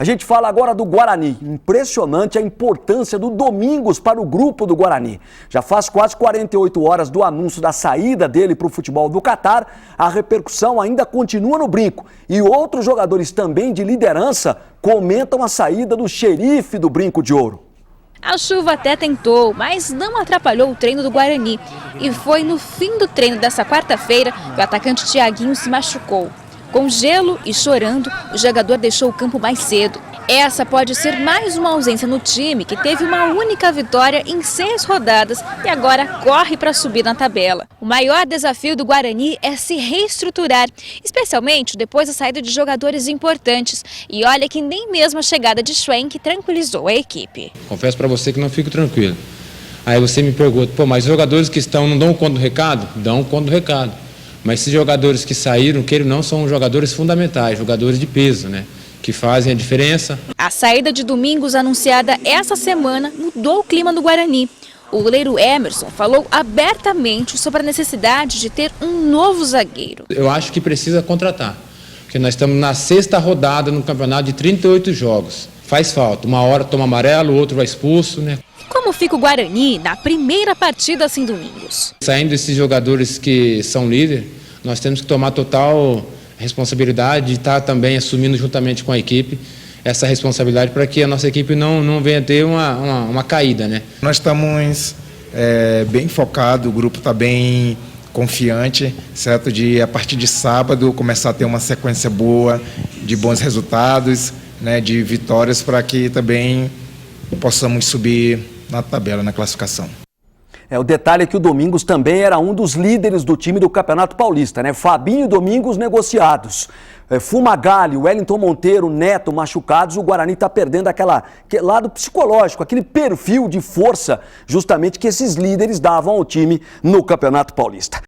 A gente fala agora do Guarani. Impressionante a importância do Domingos para o grupo do Guarani. Já faz quase 48 horas do anúncio da saída dele para o futebol do Catar. A repercussão ainda continua no brinco. E outros jogadores também de liderança comentam a saída do xerife do Brinco de Ouro. A chuva até tentou, mas não atrapalhou o treino do Guarani. E foi no fim do treino dessa quarta-feira que o atacante Thiaguinho se machucou. Com gelo e chorando, o jogador deixou o campo mais cedo. Essa pode ser mais uma ausência no time, que teve uma única vitória em 6 rodadas e agora corre para subir na tabela. O maior desafio do Guarani é se reestruturar, especialmente depois da saída de jogadores importantes. E olha que nem mesmo a chegada de Schwenk tranquilizou a equipe. Confesso para você que não fico tranquilo. Aí você me pergunta, pô, mas os jogadores que estão não dão conta do recado? Dão conta do recado. Mas esses jogadores que saíram, queiram não, são jogadores fundamentais, jogadores de peso, né? Que fazem a diferença. A saída de Domingos, anunciada essa semana, mudou o clima do Guarani. O goleiro Emerson falou abertamente sobre a necessidade de ter um novo zagueiro. Eu acho que precisa contratar, porque nós estamos na 6ª rodada no campeonato de 38 jogos. Faz falta, uma hora toma amarelo, o outro vai expulso, né? Como fica o Guarani na primeira partida sem Domingos? Saindo esses jogadores que são líderes, nós temos que tomar total responsabilidade de estar também assumindo juntamente com a equipe essa responsabilidade para que a nossa equipe não venha ter uma caída, né? Nós estamos bem focados, o grupo está bem confiante, certo? De a partir de sábado começar a ter uma sequência boa de bons resultados, né? De vitórias para que também possamos subir na tabela, na classificação. O detalhe é que o Domingos também era um dos líderes do time do Campeonato Paulista, né? Fabinho e Domingos negociados. Fumagalli, Wellington Monteiro, Neto machucados, o Guarani está perdendo aquele lado psicológico, aquele perfil de força justamente que esses líderes davam ao time no Campeonato Paulista.